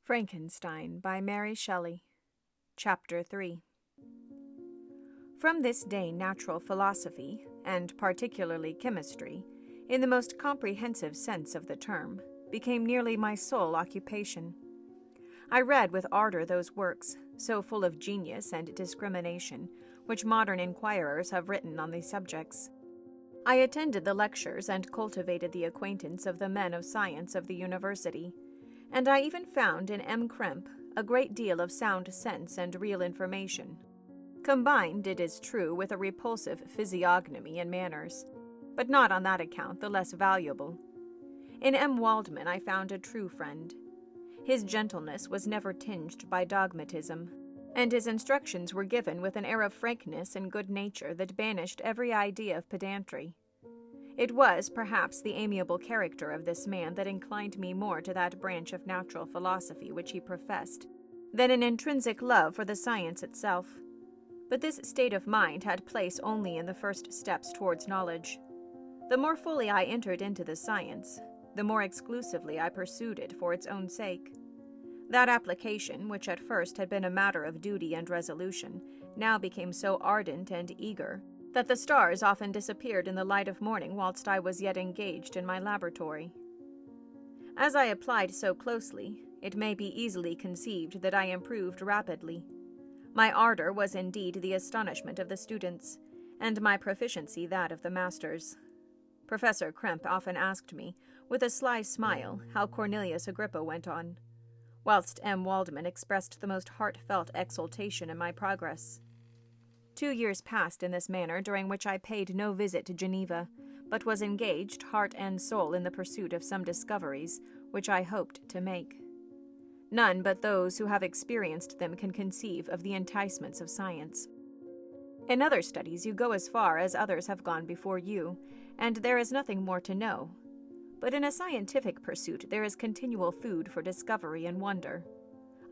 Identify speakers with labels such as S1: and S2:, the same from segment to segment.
S1: Frankenstein by Mary Shelley. Chapter 3. From this day natural philosophy, and particularly chemistry, in the most comprehensive sense of the term, became nearly my sole occupation. I read with ardor those works, so full of genius and discrimination, which modern inquirers have written on these subjects. I attended the lectures and cultivated the acquaintance of the men of science of the university, and I even found in M. Krempe a great deal of sound sense and real information, combined, it is true, with a repulsive physiognomy and manners, but not on that account the less valuable. In M. Waldman I found a true friend. His gentleness was never tinged by dogmatism, and his instructions were given with an air of frankness and good nature that banished every idea of pedantry. It was, perhaps, the amiable character of this man that inclined me more to that branch of natural philosophy which he professed, than an intrinsic love for the science itself. But this state of mind had place only in the first steps towards knowledge. The more fully I entered into the science, the more exclusively I pursued it for its own sake. That application, which at first had been a matter of duty and resolution, now became so ardent and eager that the stars often disappeared in the light of morning whilst I was yet engaged in my laboratory. As I applied so closely, it may be easily conceived that I improved rapidly. My ardor was indeed the astonishment of the students, and my proficiency that of the masters. Professor Krempe often asked me, with a sly smile, how Cornelius Agrippa went on, whilst M. Waldman expressed the most heartfelt exultation in my progress. 2 years passed in this manner, during which I paid no visit to Geneva, but was engaged heart and soul in the pursuit of some discoveries which I hoped to make. None but those who have experienced them can conceive of the enticements of science. In other studies you go as far as others have gone before you, and there is nothing more to know. But in a scientific pursuit there is continual food for discovery and wonder.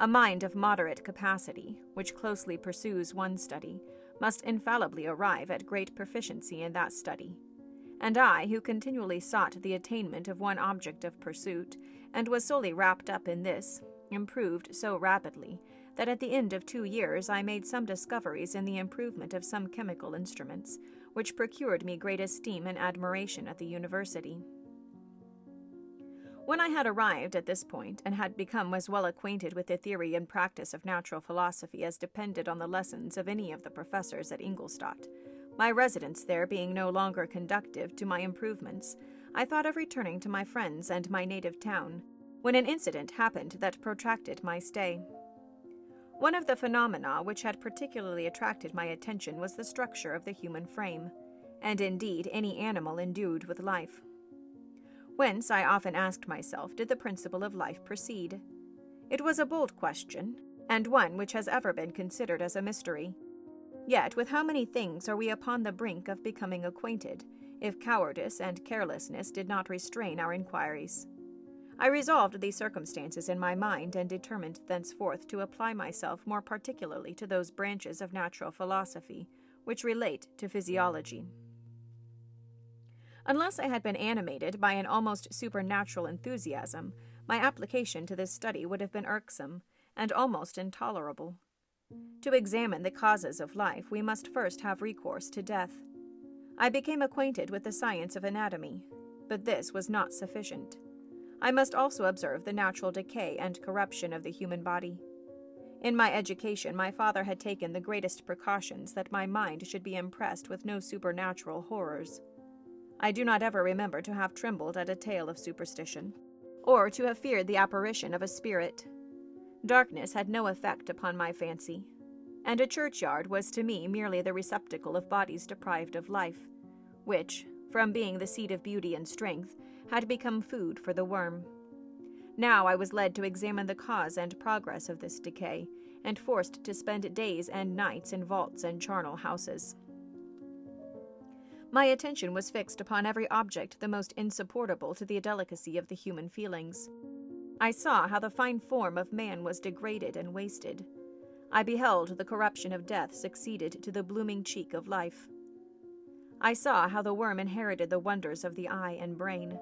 S1: A mind of moderate capacity, which closely pursues one study, must infallibly arrive at great proficiency in that study. And I, who continually sought the attainment of one object of pursuit, and was solely wrapped up in this, improved so rapidly that at the end of 2 years I made some discoveries in the improvement of some chemical instruments, which procured me great esteem and admiration at the university. When I had arrived at this point, and had become as well acquainted with the theory and practice of natural philosophy as depended on the lessons of any of the professors at Ingolstadt, my residence there being no longer conducive to my improvements, I thought of returning to my friends and my native town, when an incident happened that protracted my stay. One of the phenomena which had particularly attracted my attention was the structure of the human frame, and indeed any animal endued with life. Whence, I often asked myself, did the principle of life proceed? It was a bold question, and one which has ever been considered as a mystery. Yet with how many things are we upon the brink of becoming acquainted, if cowardice and carelessness did not restrain our inquiries? I resolved these circumstances in my mind, and determined thenceforth to apply myself more particularly to those branches of natural philosophy which relate to physiology. Unless I had been animated by an almost supernatural enthusiasm, my application to this study would have been irksome, and almost intolerable. To examine the causes of life, we must first have recourse to death. I became acquainted with the science of anatomy, but this was not sufficient. I must also observe the natural decay and corruption of the human body. In my education, my father had taken the greatest precautions that my mind should be impressed with no supernatural horrors. I do not ever remember to have trembled at a tale of superstition, or to have feared the apparition of a spirit. Darkness had no effect upon my fancy, and a churchyard was to me merely the receptacle of bodies deprived of life, which, from being the seat of beauty and strength, had become food for the worm. Now I was led to examine the cause and progress of this decay, and forced to spend days and nights in vaults and charnel houses. My attention was fixed upon every object the most insupportable to the delicacy of the human feelings. I saw how the fine form of man was degraded and wasted. I beheld the corruption of death succeeded to the blooming cheek of life. I saw how the worm inherited the wonders of the eye and brain.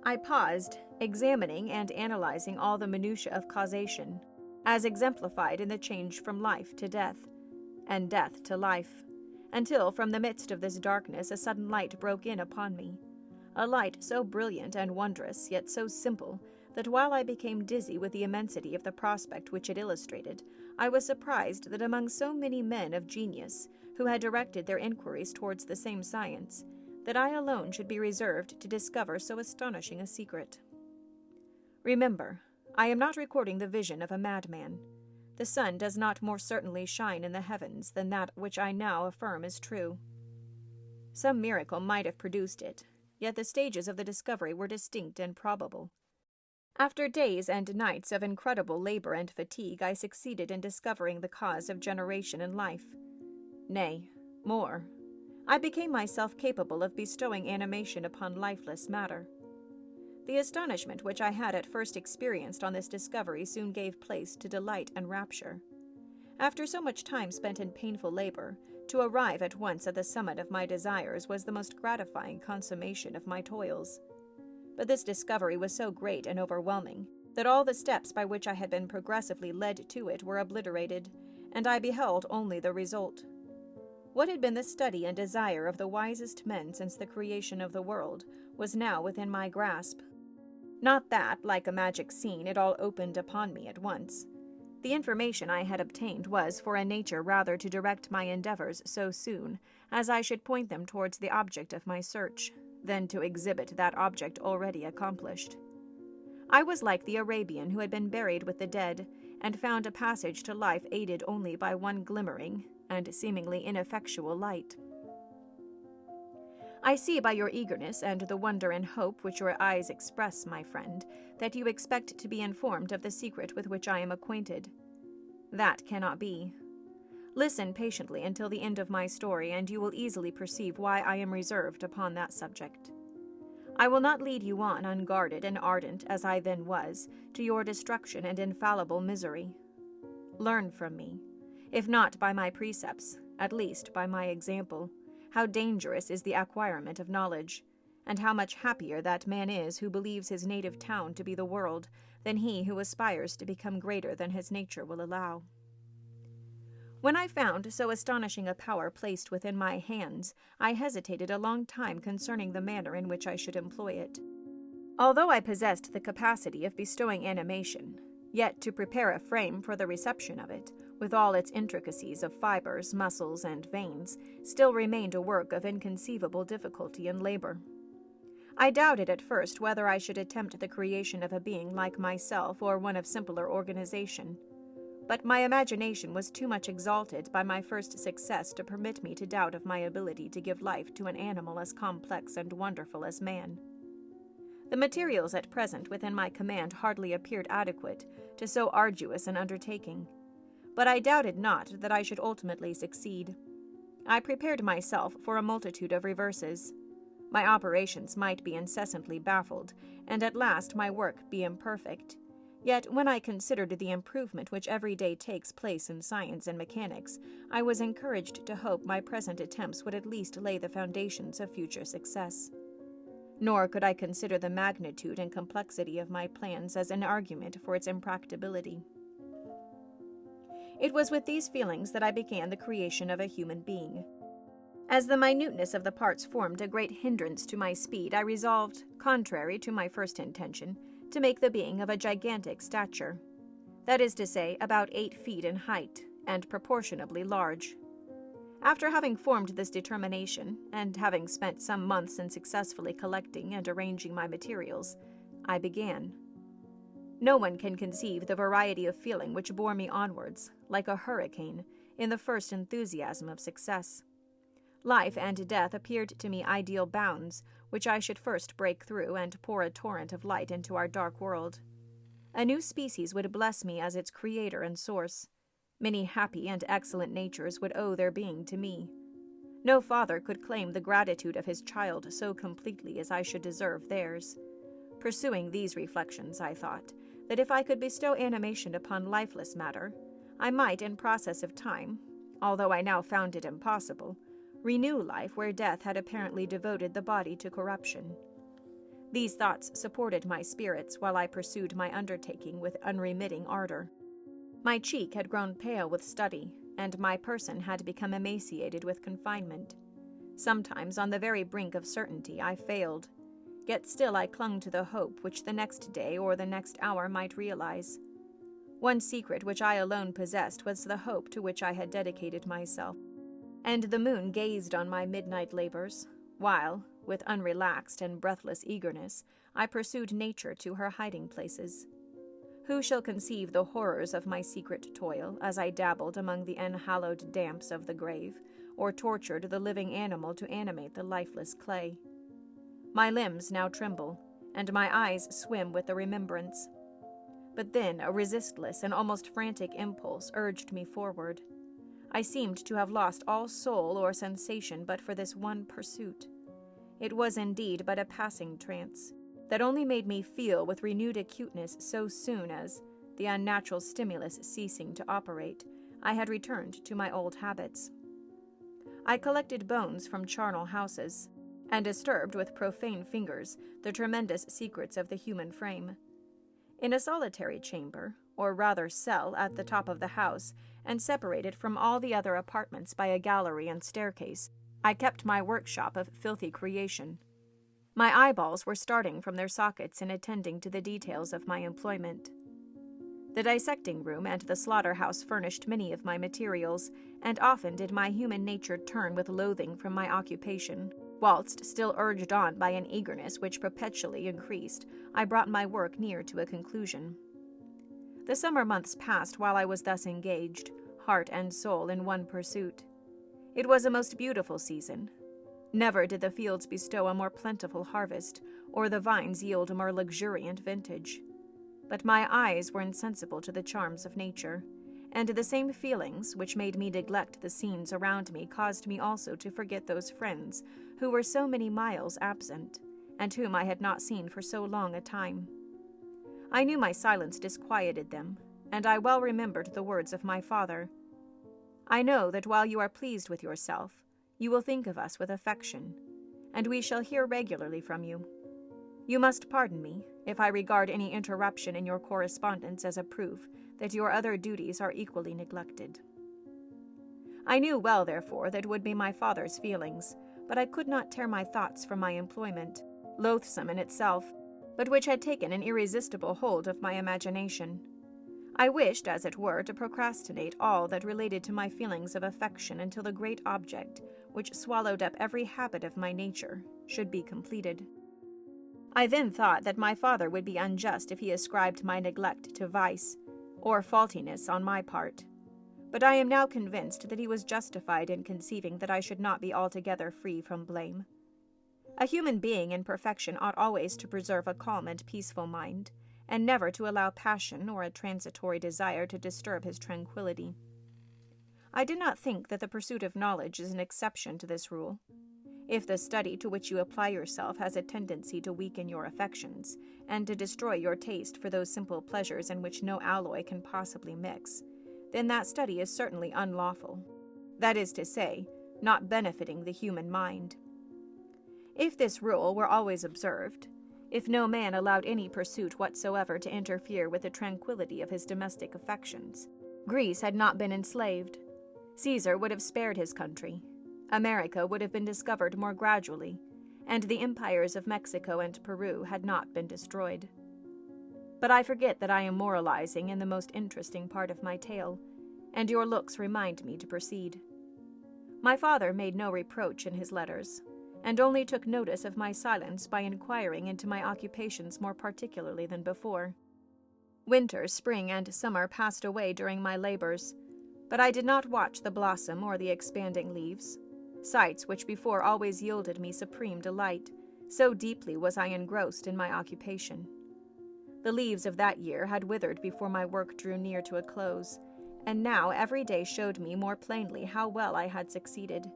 S1: I paused, examining and analyzing all the minutiae of causation, as exemplified in the change from life to death, and death to life, until from the midst of this darkness a sudden light broke in upon me, a light so brilliant and wondrous, yet so simple, that while I became dizzy with the immensity of the prospect which it illustrated, I was surprised that among so many men of genius, who had directed their inquiries towards the same science, that I alone should be reserved to discover so astonishing a secret. Remember, I am not recording the vision of a madman. The sun does not more certainly shine in the heavens than that which I now affirm is true. Some miracle might have produced it, yet the stages of the discovery were distinct and probable. After days and nights of incredible labor and fatigue, I succeeded in discovering the cause of generation in life. Nay, more, I became myself capable of bestowing animation upon lifeless matter. The astonishment which I had at first experienced on this discovery soon gave place to delight and rapture. After so much time spent in painful labor, to arrive at once at the summit of my desires was the most gratifying consummation of my toils. But this discovery was so great and overwhelming that all the steps by which I had been progressively led to it were obliterated, and I beheld only the result. What had been the study and desire of the wisest men since the creation of the world was now within my grasp. Not that, like a magic scene, it all opened upon me at once. The information I had obtained was for a nature rather to direct my endeavors so soon as I should point them towards the object of my search, than to exhibit that object already accomplished. I was like the Arabian who had been buried with the dead, and found a passage to life aided only by one glimmering and seemingly ineffectual light. I see by your eagerness and the wonder and hope which your eyes express, my friend, that you expect to be informed of the secret with which I am acquainted. That cannot be. Listen patiently until the end of my story, and you will easily perceive why I am reserved upon that subject. I will not lead you on unguarded and ardent, as I then was, to your destruction and infallible misery. Learn from me, if not by my precepts, at least by my example, how dangerous is the acquirement of knowledge, and how much happier that man is who believes his native town to be the world than he who aspires to become greater than his nature will allow. When I found so astonishing a power placed within my hands, I hesitated a long time concerning the manner in which I should employ it. Although I possessed the capacity of bestowing animation, yet to prepare a frame for the reception of it, with all its intricacies of fibers, muscles, and veins, still remained a work of inconceivable difficulty and labor. I doubted at first whether I should attempt the creation of a being like myself or one of simpler organization, but my imagination was too much exalted by my first success to permit me to doubt of my ability to give life to an animal as complex and wonderful as man. The materials at present within my command hardly appeared adequate to so arduous an undertaking, but I doubted not that I should ultimately succeed. I prepared myself for a multitude of reverses. My operations might be incessantly baffled, and at last my work be imperfect. Yet when I considered the improvement which every day takes place in science and mechanics, I was encouraged to hope my present attempts would at least lay the foundations of future success. Nor could I consider the magnitude and complexity of my plans as an argument for its impracticability. It was with these feelings that I began the creation of a human being. As the minuteness of the parts formed a great hindrance to my speed, I resolved, contrary to my first intention, to make the being of a gigantic stature. That is to say, about 8 feet in height, and proportionably large. After having formed this determination, and having spent some months in successfully collecting and arranging my materials, I began. No one can conceive the variety of feeling which bore me onwards, like a hurricane, in the first enthusiasm of success. Life and death appeared to me ideal bounds, which I should first break through and pour a torrent of light into our dark world. A new species would bless me as its creator and source. Many happy and excellent natures would owe their being to me. No father could claim the gratitude of his child so completely as I should deserve theirs. Pursuing these reflections, I thought that if I could bestow animation upon lifeless matter, I might, in process of time, although I now found it impossible, renew life where death had apparently devoted the body to corruption. These thoughts supported my spirits while I pursued my undertaking with unremitting ardor. My cheek had grown pale with study, and my person had become emaciated with confinement. Sometimes, on the very brink of certainty, I failed, yet still I clung to the hope which the next day or the next hour might realize. One secret which I alone possessed was the hope to which I had dedicated myself, and the moon gazed on my midnight labors, while, with unrelaxed and breathless eagerness, I pursued nature to her hiding places. Who shall conceive the horrors of my secret toil as I dabbled among the unhallowed damps of the grave, or tortured the living animal to animate the lifeless clay? My limbs now tremble, and my eyes swim with the remembrance. But then a resistless and almost frantic impulse urged me forward. I seemed to have lost all soul or sensation but for this one pursuit. It was indeed but a passing trance, that only made me feel with renewed acuteness so soon as, the unnatural stimulus ceasing to operate, I had returned to my old habits. I collected bones from charnel houses, and disturbed with profane fingers the tremendous secrets of the human frame. In a solitary chamber, or rather cell, at the top of the house, and separated from all the other apartments by a gallery and staircase, I kept my workshop of filthy creation. My eyeballs were starting from their sockets in attending to the details of my employment. The dissecting room and the slaughterhouse furnished many of my materials, and often did my human nature turn with loathing from my occupation, whilst, still urged on by an eagerness which perpetually increased, I brought my work near to a conclusion. The summer months passed while I was thus engaged, heart and soul in one pursuit. It was a most beautiful season. Never did the fields bestow a more plentiful harvest, or the vines yield a more luxuriant vintage. But my eyes were insensible to the charms of nature, and the same feelings which made me neglect the scenes around me caused me also to forget those friends who were so many miles absent, and whom I had not seen for so long a time. I knew my silence disquieted them, and I well remembered the words of my father. "I know that while you are pleased with yourself, you will think of us with affection, and we shall hear regularly from you. You must pardon me if I regard any interruption in your correspondence as a proof that your other duties are equally neglected." I knew well, therefore, that would be my father's feelings, but I could not tear my thoughts from my employment, loathsome in itself, but which had taken an irresistible hold of my imagination. I wished, as it were, to procrastinate all that related to my feelings of affection until the great object, which swallowed up every habit of my nature, should be completed. I then thought that my father would be unjust if he ascribed my neglect to vice, or faultiness on my part. But I am now convinced that he was justified in conceiving that I should not be altogether free from blame. A human being in perfection ought always to preserve a calm and peaceful mind, and never to allow passion or a transitory desire to disturb his tranquillity. I do not think that the pursuit of knowledge is an exception to this rule. If the study to which you apply yourself has a tendency to weaken your affections, and to destroy your taste for those simple pleasures in which no alloy can possibly mix, then that study is certainly unlawful, that is to say, not benefiting the human mind. If this rule were always observed, if no man allowed any pursuit whatsoever to interfere with the tranquillity of his domestic affections, Greece had not been enslaved. Caesar would have spared his country. America would have been discovered more gradually, and the empires of Mexico and Peru had not been destroyed. But I forget that I am moralizing in the most interesting part of my tale, and your looks remind me to proceed. My father made no reproach in his letters, and only took notice of my silence by inquiring into my occupations more particularly than before. Winter, spring, and summer passed away during my labors, but I did not watch the blossom or the expanding leaves, sights which before always yielded me supreme delight, so deeply was I engrossed in my occupation. The leaves of that year had withered before my work drew near to a close, and now every day showed me more plainly how well I had succeeded.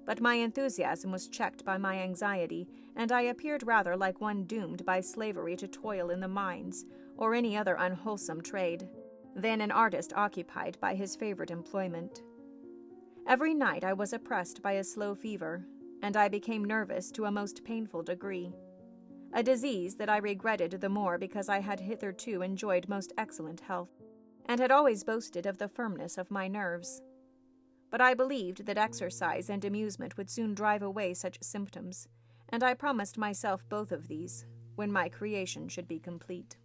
S1: But my enthusiasm was checked by my anxiety, and I appeared rather like one doomed by slavery to toil in the mines, or any other unwholesome trade, than an artist occupied by his favorite employment. Every night I was oppressed by a slow fever, and I became nervous to a most painful degree. a disease that I regretted the more because I had hitherto enjoyed most excellent health, and had always boasted of the firmness of my nerves. But I believed that exercise and amusement would soon drive away such symptoms, and I promised myself both of these when my creation should be complete.